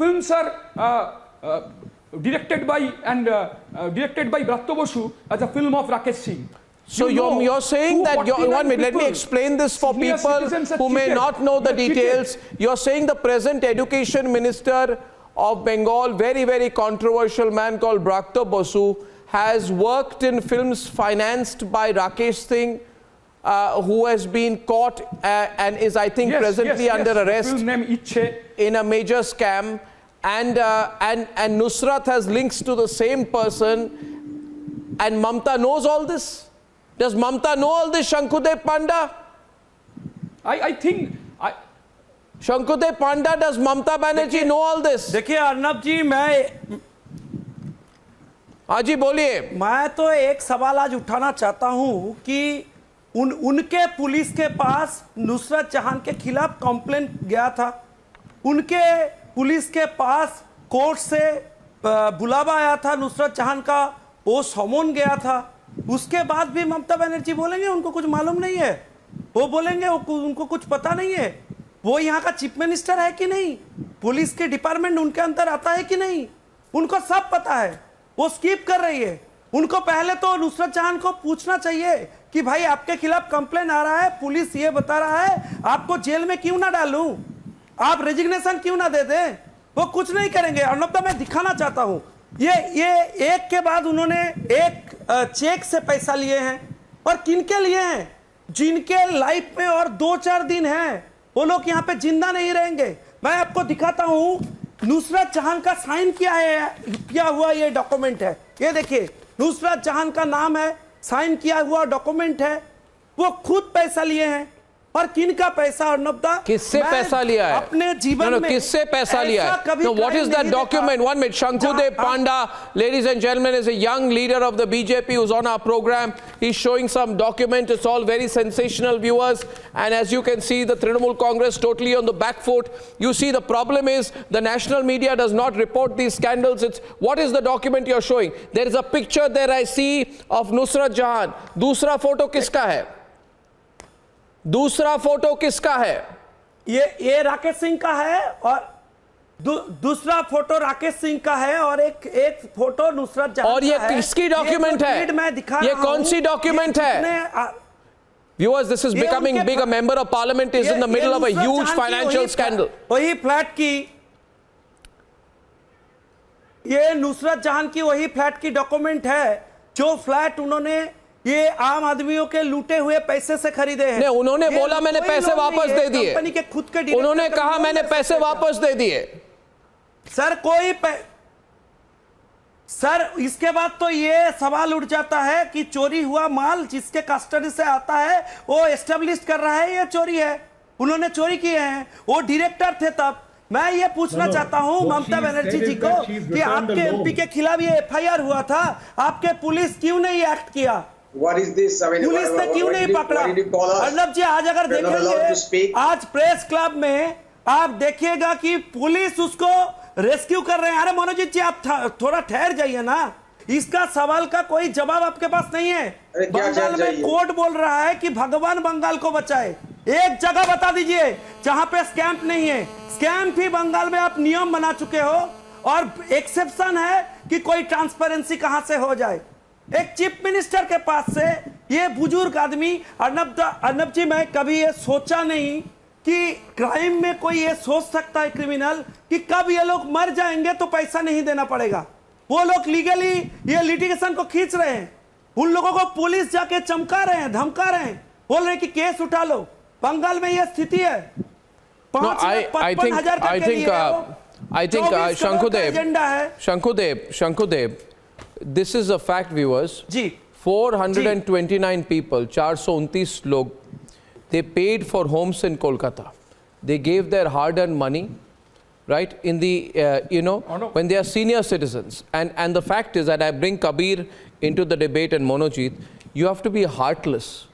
films are directed by Bratya Basu as a film of Rakesh Singh. So you're saying that, one minute, let me explain this for people who may not know the details. You're saying the present education minister of Bengal, very, very controversial man called Bratya Basu, has worked in films financed by Rakesh Singh, who has been caught and is, I think, presently under arrest in a major scam. And Nusrat has links to the same person, and Mamta knows all this. Does Mamta know all this, Shankudev Panda? I think Shankudev Panda, does Mamta Banerjee know all this? देखिए अर्नब जी, मैं हाँ जी बोलिए। मैं तो एक सवाल आज उठाना चाहता हूं कि उनके पुलिस के पास नुसरत जहां के खिलाफ कंप्लेंट गया था, उनके पुलिस के पास कोर्ट से बुलावा आया था नुसरत जहां का, वो समन गया था। उसके बाद भी ममता बनर्जी बोलेंगे उनको कुछ मालूम नहीं है, वो बोलेंगे उनको कुछ पता नहीं है। वो यहाँ का चीफ मिनिस्टर है कि नहीं, पुलिस के डिपार्टमेंट उनके अंदर आता है कि नहीं, उनको सब पता है। वो स्किप कर रही है। उनको पहले तो नुसरत जहां को पूछना चाहिए कि भाई आपके खिलाफ कंप्लेन आ रहा है, पुलिस ये बता रहा है, आपको जेल में क्यों ना डालूं, आप रेजिग्नेशन क्यों ना दे दें। वो कुछ नहीं करेंगे। अर्नब, मैं दिखाना चाहता हूं, ये एक के बाद उन्होंने एक चेक से पैसा लिए हैं, और किनके लिए हैं, जिनके लाइफ में और 2-4 दिन हैं, वो लोग यहाँ पे जिंदा नहीं रहेंगे। मैं आपको दिखाता हूं, नुसरत जहां का साइन किया हुआ ये डॉक्यूमेंट है, ये देखिए नुसरत जहां का नाम है, साइन किया हुआ डॉक्यूमेंट है। वो खुद पैसा लिए हैं, और किनका पैसा अर्नब दा, किससे पैसा लिया है अपने जीवन में, किससे पैसा लिया है? No, what is that document? 1 minute. Shankudev Panda, ladies and gentlemen, is a young leader of the BJP who's on our program. He's showing some document. It's all very sensational, viewers. And as you can see, the Trinamool Congress totally on the back foot. You see, the problem is the national media does not report these scandals. It's what is the document you're showing? There is a picture there I see of Nusrat Jahan. दूसरा photo किसका है? दूसरा photo किसका है? ये राकेश सिंह का है, और दूसरा फोटो राकेश सिंह का है, और एक फोटो नुसरत जहां का है। और ये किसकी डॉक्यूमेंट है? मैं दिखा ये कौन सी डॉक्यूमेंट है? Viewers, this is becoming big. A member of parliament is in the middle of a huge financial scandal. वही फ्लैट की, ये नुसरत जहां की वही फ्लैट की डॉक्यूमेंट है, जो फ्लैट उन्होंने ये आम आदमियों के लूटे हुए पैसे से खरीदे हैं। नहीं, उन्होंने बोला मैंने पैसे वापस दे दिए। कंपनी के खुद के उन्होंने कहा मैंने पैसे वापस दे दिए। सर सर इसके बाद तो ये सवाल उठ जाता है कि चोरी हुआ माल जिसके कस्टडी से आता है, वो एस्टेब्लिश कर रहा है ये चोरी है, उन्होंने चोरी किए हैं, वो डायरेक्टर थे तब। मैं ये पूछना चाहता हूं ममता बनर्जी जी को कि आपके एमपी के खिलाफ ये एफआईआर हुआ था, आपके पुलिस क्यों नहीं एक्ट किया? What is this? I mean, police ने क्यों नहीं पकड़ा? अर्नब जी, आज अगर देखेंगे, आज प्रेस क्लब में आप देखिएगा कि पुलिस उसको रेस्क्यू कर रहे हैं। अरे मनोजीत जी, आप थोड़ा ठहर जाइए ना, इसका सवाल का कोई जवाब आपके पास नहीं है। बंगाल में कोर्ट बोल रहा है कि भगवान बंगाल को बचाए। एक जगह बता दीजिए जहां पे स्कैम नहीं है। स्कैम भी बंगाल में आप नियम बना चुके हो, और एक्सेप्शन है कि कोई ट्रांसपेरेंसी कहां से हो जाए। एक चीफ मिनिस्टर के पास से ये बुजुर्ग आदमी, अर्नब जी, मैं कभी ये सोचा नहीं कि क्राइम में कोई ये सोच सकता है क्रिमिनल कि कब ये लोग मर जाएंगे तो पैसा नहीं देना पड़ेगा। वो लोग लीगली ये लिटिगेशन को खींच रहे हैं, उन लोगों को पुलिस जाके चमका रहे हैं, धमका रहे हैं, बोल रहे हैं कि केस उठा लो। बंगाल में ये स्थिति है। 5,55,000 I think Shankudev, this is a fact, viewers. Ji, 429 people, 429 log, they paid for homes in Kolkata. They gave their hard-earned money, right, in the, when they are senior citizens. And the fact is that I bring Kabir into the debate and Monojit, you have to be heartless